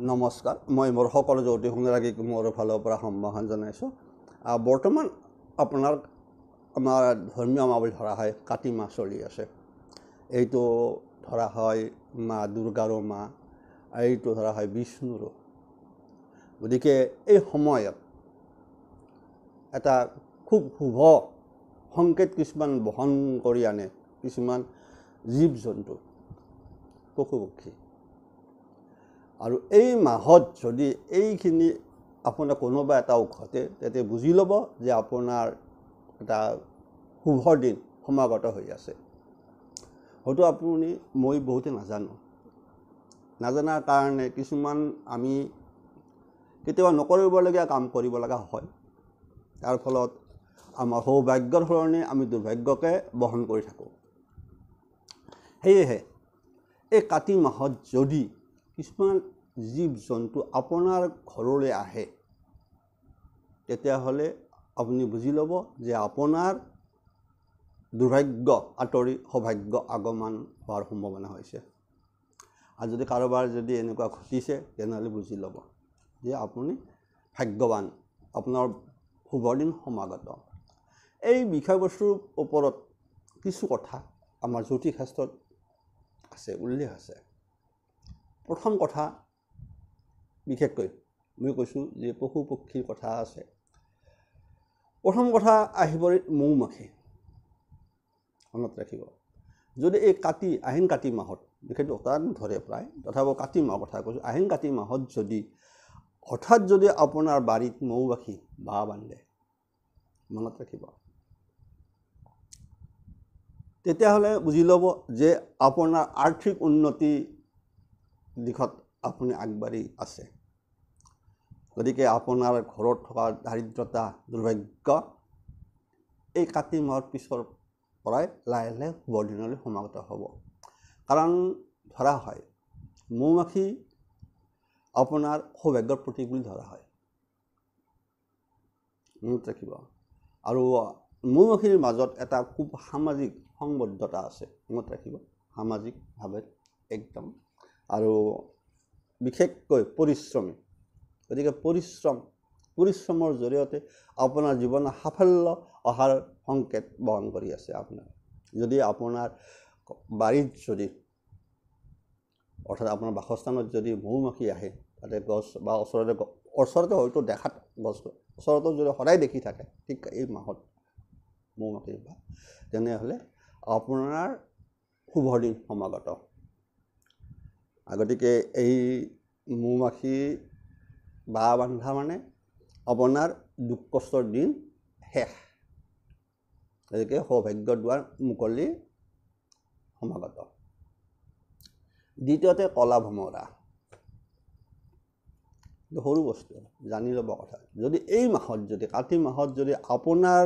নমস্কাৰ মই মোৰ সকলো জ্যোতি সংৰাগীক মোৰ ফালৰ পৰা সম্ভাষণ জনাইছোঁ। বৰ্তমান আপোনাৰ আমাৰ ধৰ্মীয় মাহ বুলি ধৰা হয় কাতি মাহ চলি আছে। এইটো ধৰা হয় মা দুৰ্গাৰো মাহ, এইটো ধৰা হয় বিষ্ণুৰো। গতিকে এই সময়ত এটা খুব শুভ সংকেত কিছুমান বহন কৰি আনে কিছুমান জীৱ জন্তু, পশু পক্ষী। আৰু এই মাহত যদি এইখিনি আপোনাৰ কোনোবা এটা ঘটে তেতিয়া বুজি ল'ব যে আপোনাৰ এটা শুভ দিন সমাগত হৈ আছে। হয়তো আপুনি মই বহুতে নাজানাৰ কাৰণে কিছুমান আমি কেতিয়াবা নকৰিবলগীয়া কাম কৰিব লগা হয়। তাৰ ফলত আমাৰ সৌভাগ্যৰ সলনি আমি দুৰ্ভাগ্যকে বহন কৰি থাকোঁ। সেয়েহে এই কাতি মাহত যদি কিছুমান জীৱ জন্তু আপোনাৰ ঘৰলৈ আহে তেতিয়াহ'লে আপুনি বুজি ল'ব যে আপোনাৰ দুৰ্ভাগ্য আঁতৰি সৌভাগ্য আগমন হোৱাৰ সম্ভাৱনা হৈছে। আৰু যদি কাৰোবাৰ যদি এনেকুৱা ঘটিছে তেনেহ'লে বুজি ল'ব যে আপুনি ভাগ্যৱান, আপোনাৰ শুভ দিন সমাগত। এই বিষয়বস্তুৰ ওপৰত কিছু কথা আমাৰ জ্যোতিষ শাস্ত্ৰত আছে, উল্লেখ আছে। প্ৰথম কথা বিশেষকৈ মই কৈছোঁ যে পশু পক্ষীৰ কথা আছে। প্ৰথম কথা আহিব মৌ-মাখি। মনত ৰাখিব, যদি এই আহিন কাতি মাহত বিশেষকৈ অতান ধৰে প্ৰায়, তথাপিও কাতি মাহৰ কথা কৈছোঁ, আহিন কাতি মাহত যদি হঠাৎ যদি আপোনাৰ বাৰীত মৌ-মাখি বাহ বান্ধে, মনত ৰাখিব, তেতিয়াহ'লে বুজি ল'ব যে আপোনাৰ আৰ্থিক উন্নতি দিশত আপুনি আগবাঢ়ি আছে। গতিকে আপোনাৰ ঘৰত থকা দাৰিদ্ৰতা, দুৰ্ভাগ্য এই কাতি মাহৰ পিছৰ পৰাই লাহে লাহে শুভ দিনলৈ সমাগত হ'ব। কাৰণ ধৰা হয় মৌ-মাখি আপোনাৰ সৌভাগ্যৰ প্ৰতীক বুলি ধৰা হয়, মনত ৰাখিব। আৰু মৌ-মাখিৰ মাজত এটা খুব সামাজিক সংবদ্ধতা আছে, মনত ৰাখিব, সামাজিকভাৱে একদম। আৰু বিশেষকৈ পৰিশ্ৰমী। গতিকে পৰিশ্ৰমৰ জৰিয়তে আপোনাৰ জীৱনত সাফল্য অহাৰ সংকেত বহন কৰি আছে। আপোনাৰ যদি আপোনাৰ বাৰীত যদি অৰ্থাৎ আপোনাৰ বাসস্থানত যদি মৌ-মাখি আহে, তাতে গছ বা ওচৰতে হয়তো দেখাত গছ ওচৰতো যদি সদায় দেখি থাকে ঠিক এই মাহত মৌ-মাখি বা, তেনেহ'লে আপোনাৰ শুভ দিন সমাগত। গতিকে এই মৌ-মাখি বাহ বান্ধা মানে আপোনাৰ দুখ কষ্টৰ দিন শেষ। গতিকে সৌভাগ্যৰ দুৱাৰ মুকলি সমাগত। দ্বিতীয়তে কলা ভমৰা। সৰু বস্তু, জানি ল'ব কথা। যদি এই মাহত যদি কাতি মাহত যদি আপোনাৰ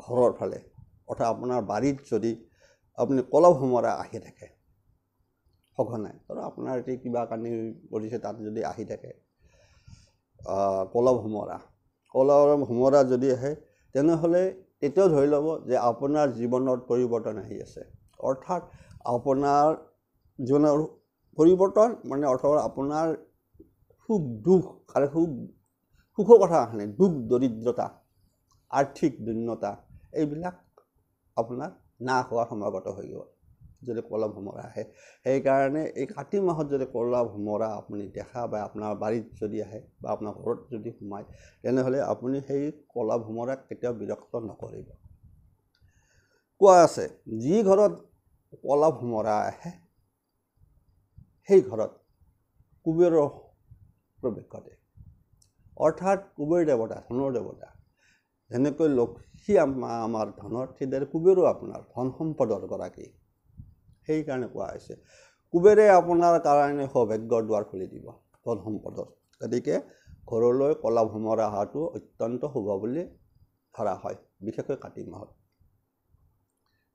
ঘৰৰ ফালে অৰ্থাৎ আপোনাৰ বাৰীত যদি আপুনি কলা ভমৰা আহি থাকে সঘনাই, ধৰক আপোনাৰ এতিয়া কিবা কানি কৰিছে তাত যদি আহি থাকে কলা ভমৰা যদি আহে, তেনেহ'লে এতিয়াও ধৰি ল'ব যে আপোনাৰ জীৱনত পৰিৱৰ্তন আহি আছে। অৰ্থাৎ আপোনাৰ জীৱনৰ পৰিৱৰ্তন মানে অৰ্থ আপোনাৰ সুখ দুখ আৰু সুখৰ কথা আহে, দুখ দৰিদ্ৰতা, আৰ্থিক দৈন্যতা এইবিলাক আপোনাৰ নাশ হোৱাৰ সমাগত হৈ গ'ল যদি কলা ভমৰা আহে। সেইকাৰণে এই কাতি মাহত যদি কলা ভমৰা আপুনি দেখা বা আপোনাৰ বাৰীত যদি আহে বা আপোনাৰ ঘৰত যদি সোমায়, তেনেহ'লে আপুনি সেই কলা ভমৰাক কেতিয়াও বিৰক্ত নকৰিব। কোৱা আছে যি ঘৰত কলা ভমৰা আহে সেই ঘৰত কুবেৰৰ প্ৰৱেশ ঘটে। অৰ্থাৎ কুবেৰ দেৱতা, ধনৰ দেৱতা, যেনেকৈ লক্ষী আমাৰ ধনৰ, সেইদৰে কুবেৰো আপোনাৰ ধন সম্পদৰ গৰাকী। সেইকাৰণে কোৱা হৈছে কুবেৰে আপোনাৰ কাৰণে সৌভাগ্যৰ দুৱাৰ খুলি দিব, ধন সম্পদৰ। গতিকে ঘৰলৈ কলা ভমৰা অহাটো অত্যন্ত শুভ বুলি ধৰা হয়, বিশেষকৈ কাতি মাহত।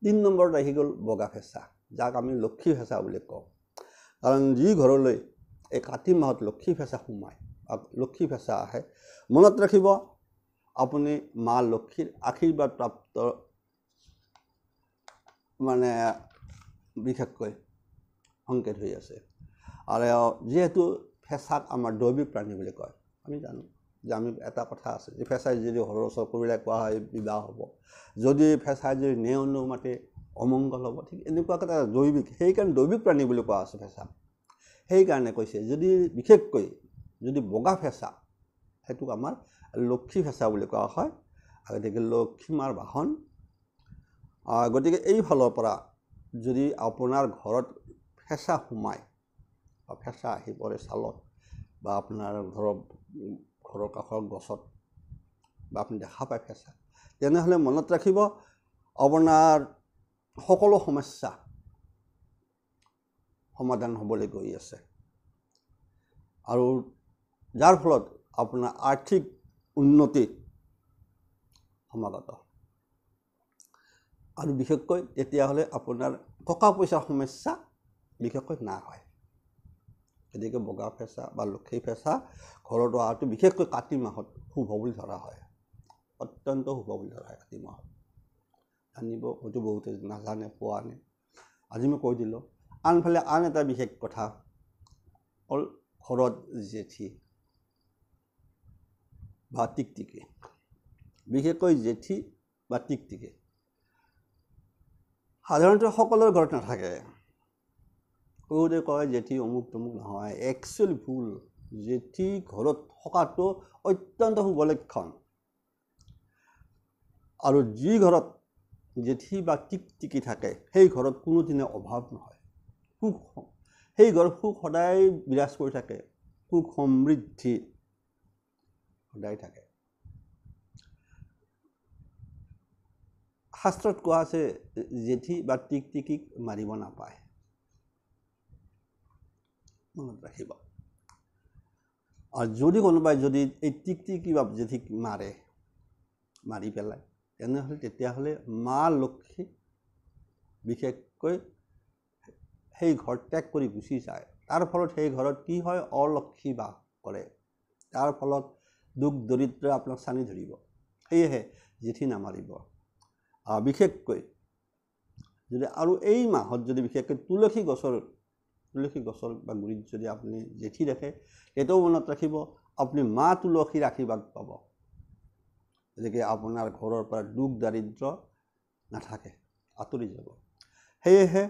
3 নম্বৰত আহি গ'ল বগা ফেঁচা, যাক আমি লক্ষী ফেঁচা বুলি কওঁ। কাৰণ যি ঘৰলৈ এই কাতি মাহত লক্ষী ফেঁচা সোমায় বা লক্ষী ফেঁচা আহে, মনত ৰাখিব আপুনি মা লক্ষীৰ আশীৰ্বাদ প্ৰাপ্ত মানে বিশেষকৈ সংকেত হৈ আছে। আৰু যিহেতু ফেঁচাক আমাৰ দৈবিক প্ৰাণী বুলি কয়, আমি জানো যে আমি এটা কথা আছে যে ফেঁচাই যদি ঘৰৰ ওচৰ কৰিলে কোৱা হয় বিবাহ হ'ব, যদি ফেঁচাই যদি নেউনুমাতে অমংগল হ'ব, ঠিক এনেকুৱাকৈ এটা দৈবিক, সেইকাৰণে দৈবিক প্ৰাণী বুলি কোৱা আছে ফেঁচাক। সেইকাৰণে কৈছে যদি বিশেষকৈ যদি বগা ফেঁচা, সেইটোক আমাৰ লক্ষী ফেঁচা বুলি কোৱা হয়। গতিকে লক্ষী মাৰ বাহন। গতিকে এইফালৰ পৰা যদি আপোনাৰ ঘৰত ফেঁচা সোমায় বা ফেঁচা আহি পৰে ছালত বা আপোনাৰ ঘৰৰ কাষৰ গছত বা আপুনি দেখা পায় ফেঁচা, তেনেহ'লে মনত ৰাখিব আপোনাৰ সকলো সমস্যা সমাধান হ'বলৈ গৈ আছে, আৰু যাৰ ফলত আপোনাৰ আৰ্থিক উন্নতি সমাগত, আৰু বিশেষকৈ তেতিয়াহ'লে আপোনাৰ টকা পইচাৰ সমস্যা বিশেষকৈ হয়। গতিকে বগা ফেঁচা বা লক্ষী ফেঁচা ঘৰত অহাটো বিশেষকৈ কাতি মাহত শুভ বুলি ধৰা হয়, অত্যন্ত শুভ বুলি ধৰা হয়। কাতি মাহত জানিব, হয়তো বহুতে নাজানে, পোৱা নাই, আজি মই কৈ দিলোঁ। আনফালে আন এটা বিশেষ কথা হ'ল ঘৰত জেঠী বা টিকটিকি, বিশেষকৈ জেঠী বা টিকটিকি সাধাৰণতে সকলোৰে ঘৰত নাথাকে। বহুতে কয় জেঠী অমুক তমুক, নহয়, একচুৱেলি ভুল। জেঠী ঘৰত থকাটো অত্যন্ত শুভ লক্ষণ, আৰু যি ঘৰত জেঠী বা টিকটিকি থাকে সেই ঘৰত কোনোদিনে অভাৱ নহয়, সেই ঘৰত সুখ সদায় বিৰাজ কৰি থাকে, সুখ সমৃদ্ধি সদায় থাকে। শাস্ত্ৰত কোৱা আছে জেঠী বা টিকটিকিক মাৰিব নাপায়, মনত ৰাখিব। আৰু যদি কোনোবাই যদি এই টিকটিকি বা জেঠীক মাৰি পেলায়, তেতিয়াহ'লে মা লক্ষী বিশেষকৈ সেই ঘৰ ত্যাগ কৰি গুচি যায়। তাৰ ফলত সেই ঘৰত কি হয়, অলক্ষী বাস কৰে, তাৰ ফলত দুখ দৰিদ্ৰই আপোনাক চানি ধৰিব। সেয়েহে জেঠী নামাৰিব। বিশেষকৈ যদি আৰু এই মাহত যদি বিশেষকৈ তুলসী গছৰ বা গুৰিত যদি আপুনি জেঠী দেখে, সেইটোও মনত ৰাখিব আপুনি মা তুলসীৰ আশীৰ্বাদ পাব। গতিকে আপোনাৰ ঘৰৰ পৰা দুখ দাৰিদ্ৰ নাথাকে, আঁতৰি যাব। সেয়েহে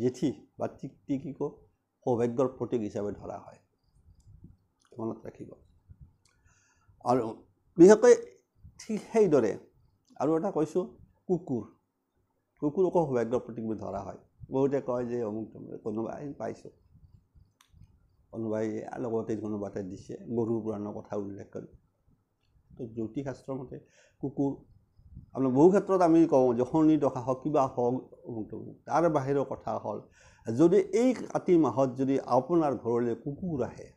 জেঠী বা টিকটিকিকো সৌভাগ্যৰ প্ৰতীক হিচাপে ধৰা হয়, মনত ৰাখিব। আৰু বিশেষকৈ ঠিক সেইদৰে আৰু এটা কৈছোঁ, কুকুৰকো সৌভাগ্যৰ প্ৰতীক বুলি ধৰা হয়। বহুতে কয় যে অমুক কোনোবাই পাইছোঁ, কোনোবাই লগতে কোনোবাতে দিছে, গৰু পুৰাণৰ কথা উল্লেখ কৰি। তো জ্যোতিষ শাস্ত্ৰৰ মতে কুকুৰ আপোনাৰ বহু ক্ষেত্ৰত আমি কওঁ যে শনি দশা হওক, কিবা হওক, তাৰ বাহিৰৰ কথা হ'ল যদি এই কাতি মাহত যদি আপোনাৰ ঘৰলৈ কুকুৰ আহে,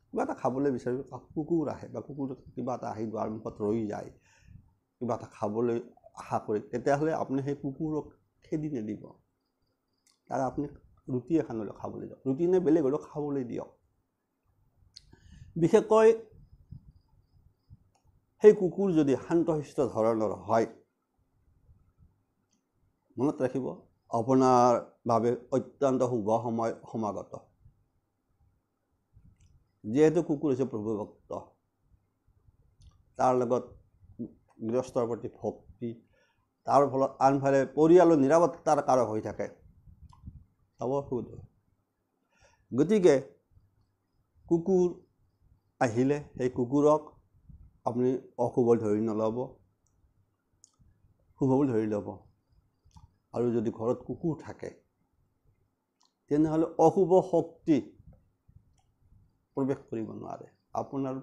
কিবা এটা খাবলৈ বিচাৰি কুকুৰ আহে, বা কুকুৰ কিবা এটা আহি দুৱাৰ মুখত ৰৈ যায় কিবা এটা খাবলৈ আশা কৰি, তেতিয়াহ'লে আপুনি সেই কুকুৰক খেদি নিদিব, তাক আপুনি ৰুটি এখনলৈ খাবলৈ দিয়ক, ৰুটি নে বেলেগ হ'লেও খাবলৈ দিয়ক। বিশেষকৈ সেই কুকুৰ যদি শান্তশিষ্ট ধৰণৰ হয়, মনত ৰাখিব আপোনাৰ বাবে অত্যন্ত শুভ সময় সমাগত। যিহেতু কুকুৰ হৈছে প্ৰভু ভক্ত, তাৰ লগত গৃহস্থৰ প্ৰতি ভক্তি, তাৰ ফলত আনফালে পৰিয়ালৰ নিৰাপত্তাৰ কাৰক হৈ থাকে, চাব শুদ্ধ। গতিকে কুকুৰ আহিলে সেই কুকুৰক আপুনি অশুভ ধৰি নল'ব, শুভ বুলি ধৰি ল'ব। আৰু যদি ঘৰত কুকুৰ থাকে, তেনেহ'লে অশুভ শক্তি প্ৰৱেশ কৰিব নোৱাৰে, আপোনাৰ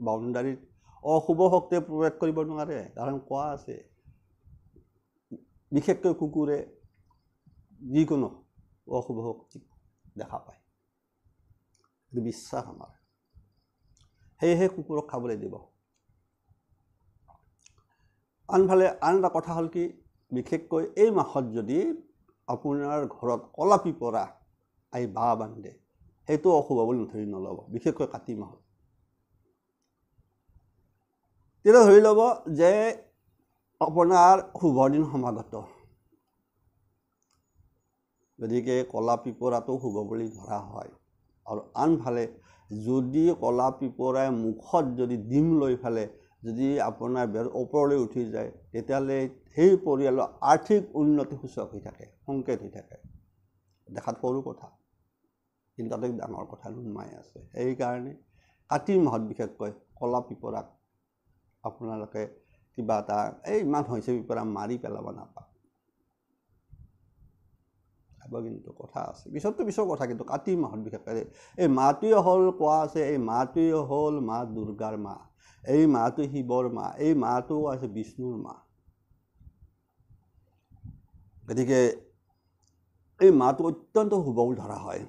বাউণ্ডাৰীত অশুভ শক্তিয়ে প্ৰৱেশ কৰিব নোৱাৰে। কাৰণ কোৱা আছে বিশেষকৈ কুকুৰে যিকোনো অশুভ শক্তি দেখা পায়, বিশ্বাস আমাৰ। সেয়েহে কুকুৰক খাবলৈ দিব। আনফালে আন এটা কথা হ'ল কি, বিশেষকৈ এই মাহত যদি আপোনাৰ ঘৰত কলা পিপৰা আহি বাঁহ বান্ধে, সেইটো অশুভ বুলি ধৰি নল'ব, বিশেষকৈ কাতি মাহত। তেতিয়া ধৰি ল'ব যে আপোনাৰ শুভ দিন সমাগত। গতিকে কলা পিপৰাটো শুভ বুলি ধৰা হয়। আৰু আনফালে যদি কলা পিপৰাই মুখত যদি ডিম লৈ ফেলে যদি আপোনাৰ ওপৰলৈ উঠি যায়, তেতিয়াহ'লে সেই পৰিয়ালৰ আৰ্থিক উন্নতি সূচক হৈ থাকে, সংকেত হৈ থাকে। দেখাত সৰু কথা, কিন্তু তাতে ডাঙৰ কথা নুমাই আছে। সেইকাৰণে কাতি মাহত বিশেষকৈ কলা পিপৰাক আপোনালোকে কিবা এটা ইমান হৈছে পিপৰা মাৰি পেলাব নাপায়। কিন্তু কথা আছে, পিছৰ কথা। কিন্তু কাতি মাহত বিশেষকৈ এই মাহটোৱে হ'ল কোৱা আছে, এই মাহটোৱে হ'ল মা দুৰ্গাৰ মাহ, এই মাহটো শিৱৰ মাহ, এই মাহটো আছে বিষ্ণুৰ মাহ। গতিকে এই মাহটো অত্যন্ত শুভ বুলি ধৰা হয়।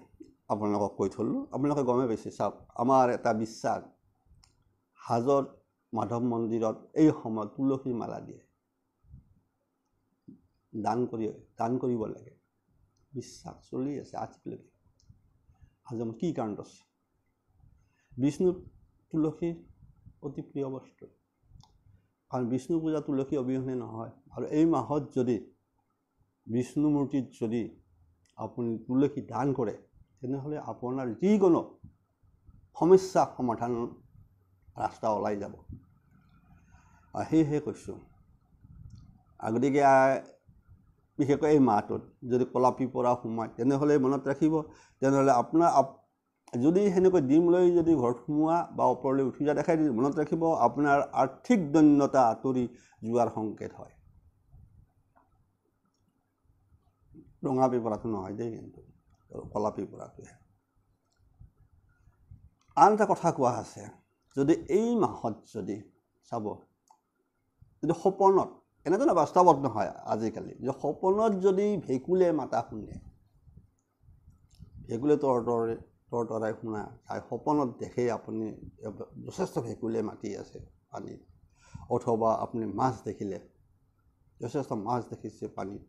আপোনালোকক কৈ থলোঁ, আপোনালোকে গমে পাইছে। চাওক, আমাৰ এটা বিশ্বাস, হাজোত মাধৱ মন্দিৰত এই সময়ত তুলসীৰ মালা দিয়ে, দান কৰিব লাগে। বিশ্বাস চলি আছে আজিলৈকে। হাজোত কি কাৰণত আছে? বিষ্ণু তুলসী অতি প্ৰিয় বস্তু, কাৰণ বিষ্ণু পূজা তুলসী অবিহনে নহয়। আৰু এই মাহত যদি বিষ্ণু মূৰ্তিত যদি আপুনি তুলসী দান কৰে, তেনেহ'লে আপোনাৰ যিকোনো সমস্যা সমাধানৰ ৰাস্তা ওলাই যাব। সেয়েহে কৈছোঁ। গতিকে বিশেষকৈ এই মাহটোত যদি কলা পিপৰা সোমায়, তেনেহ'লে মনত ৰাখিব, তেনেহ'লে আপোনাৰ যদি সেনেকৈ ডিম লৈ যদি ঘৰত সোমোৱা বা ওপৰলৈ উঠি যোৱা দেখাই মনত ৰাখিব, আপোনাৰ আৰ্থিক দৈন্যতা আঁতৰি যোৱাৰ সংকেত হয়। ৰঙা পিপৰাটো নহয় দেই, কিন্তু কলা পিপৰাটোহে। আন এটা কথা কোৱা আছে, যদি এই মাহত যদি চাব, যদি সপোনত, এনেধৰণে বাস্তৱত নহয় আজিকালি, যে সপোনত যদি ভেকুলীয়ে মাতা শুনে, ভেকুলীয়ে তৰতৰাই শুনা চাই সপোনত দেখে আপুনি যথেষ্ট ভেকুলীয়ে মাতি আছে পানীত, অথবা আপুনি মাছ দেখিলে, যথেষ্ট মাছ দেখিছে পানীত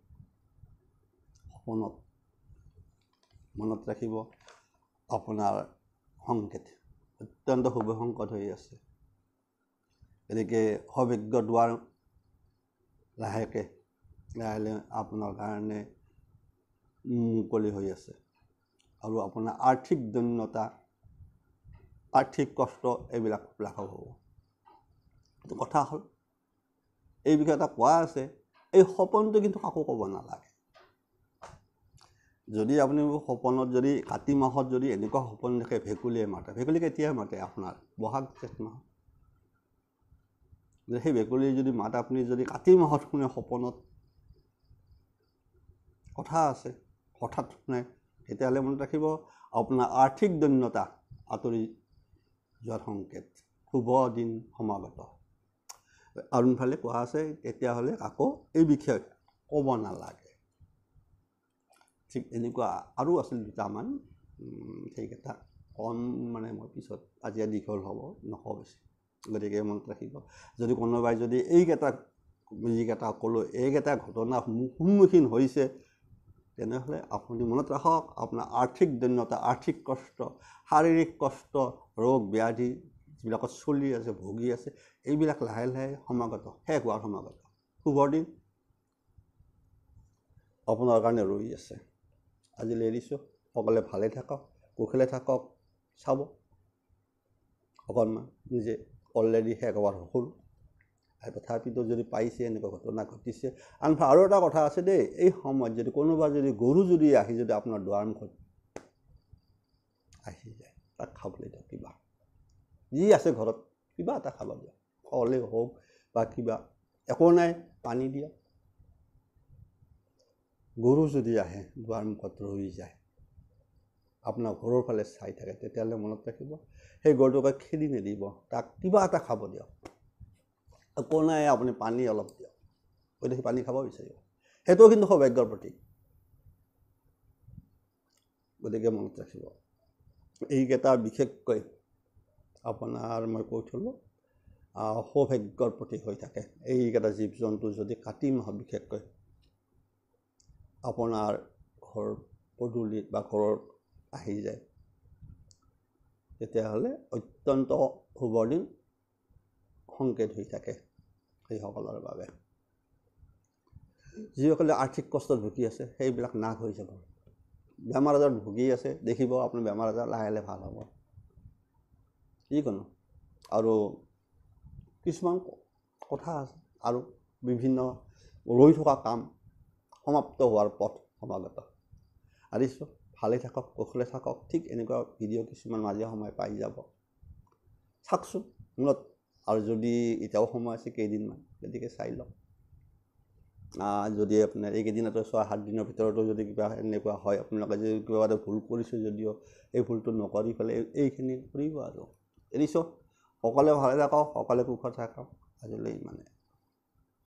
সপোনত, মনত ৰাখিব আপোনাৰ সংকেত অত্যন্ত শুভ সংকেত হৈ আছে। গতিকে সৌভাগ্য দুৱাৰ লাহে আপোনাৰ কাৰণে মুকলি হৈ আছে। আৰু আপোনাৰ আৰ্থিক দৈন্যতা, আৰ্থিক কষ্ট এইবিলাক লাঘৱ হ'ব। কথা হ'ল, এই বিষয়ে এটা কোৱা আছে, এই সপোনটো কিন্তু কাকো ক'ব নালাগে। যদি আপুনি সপোনত যদি কাতি মাহত যদি এনেকুৱা সপোন দেখে ভেকুলীয়ে মাতে, ভেকুলী কেতিয়া মাতে? আপোনাৰ বহাগ জেঠ মাহত। সেই ভেকুলী যদি মাত আপুনি যদি কাতি মাহত শুনে সপোনত, কথা আছে, হঠাৎ শুনে, তেতিয়াহ'লে মনত ৰাখিব আপোনাৰ আৰ্থিক দৈন্যতা আঁতৰি যোৱাৰ সংকেত, শুভ দিন সমাগত। আৰু ইফালে কোৱা আছে, তেতিয়াহ'লে আকৌ এই বিষয়ে ক'ব নালাগে। ঠিক এনেকুৱা আৰু আছিল দুটামান, সেইকেইটা কম মই পিছত, আজি দীঘল হ'ব, নকওঁ বেছি। গতিকে মনত ৰাখিব, যদি কোনোবাই যদি যিকেইটা ক'লোঁ, এইকেইটা ঘটনা সন্মুখীন হৈছে, তেনেহ'লে আপুনি মনত ৰাখক, আপোনাৰ আৰ্থিক দৈন্যতা, আৰ্থিক কষ্ট, শাৰীৰিক কষ্ট, ৰোগ ব্যাধি যিবিলাকত চলি আছে, ভুগি আছে, এইবিলাক লাহে লাহে সমাগত, শেষ হোৱাৰ সমাগত। শুভ দিন আপোনাৰ কাৰণে ৰৈ আছে। আজিলৈ এৰিছোঁ, সকলোৱে ভালে থাকক, কুশলে থাকক। চাব অকণমান নিজে অলৰেডি শেষ হোৱাৰ হ'ল, তথাপিতো যদি পাইছে এনেকুৱা ঘটনা ঘটিছে। আনফালে আৰু এটা কথা আছে দেই, এই সময়ত যদি কোনোবা যদি গৰু যদি আহি যদি আপোনাৰ দুৱাৰমুখত আহি যায়, তাক খাবলৈ দিয়ক। কিবা যি আছে ঘৰত কিবা এটা খাব দিয়ক, ফলেই হওক বা কিবা, একো নাই, পানী দিয়ক। গৰু যদি আহে দুৱাৰমুখত ৰৈ যায়, আপোনাৰ ঘৰৰ ফালে চাই থাকে, তেতিয়াহ'লে মনত ৰাখিব, সেই গৰুটোকে খেদি নিদিব, তাক কিবা এটা খাব দিয়ক। একো নাই, আপুনি পানী অলপ দিয়ক, গতিকে পানী খাব বিচাৰিব, সেইটোও কিন্তু সৌভাগ্যৰ প্ৰতীক। গতিকে মনত ৰাখিব, এইকেইটা বিশেষকৈ আপোনাৰ মই কৈ থলোঁ, সৌভাগ্যৰ প্ৰতীক হৈ থাকে। এইকেইটা জীৱ জন্তু যদি কাতি মাহত বিশেষকৈ আপোনাৰ ঘৰ পদূলিত বা ঘৰত আহি যায়, তেতিয়াহ'লে অত্যন্ত শুভ দিন সংকেত হৈ থাকে সেইসকলৰ বাবে। যিসকলে আৰ্থিক কষ্টত ভুগি আছে, সেইবিলাক নাশ হৈ যাব। বেমাৰ আজাৰ ভুগি আছে, দেখিব আপোনাৰ বেমাৰ আজাৰ লাহে লাহে ভাল হ'ব। যিকোনো আৰু কিছুমান কথা আছে আৰু বিভিন্ন ৰৈ থকা কাম সমাপ্ত হোৱাৰ পথ সমাগত। আদিছোঁ ভালে থাকক, কুশলে থাকক। ঠিক এনেকুৱা ভিডিঅ' কিছুমান মাজে সময়ে পাই যাব, চাওকচোন মূলত। আৰু যদি এতিয়াও সময় আছে কেইদিনমান, গতিকে চাই লওক। যদি আপোনাৰ এইকেইদিনতো 6-7 দিনৰ ভিতৰতো যদি কিবা এনেকুৱা হয়, আপোনালোকে যদি কিবা এটা ভুল কৰিছোঁ যদিও এই ভুলটো নকৰি পেলাই এইখিনি কৰিব আৰু। এৰিছোঁ, সকলোৱে ভালে থাকক, সকলোৱে সুখত থাকক। আজিলৈ ইমানে।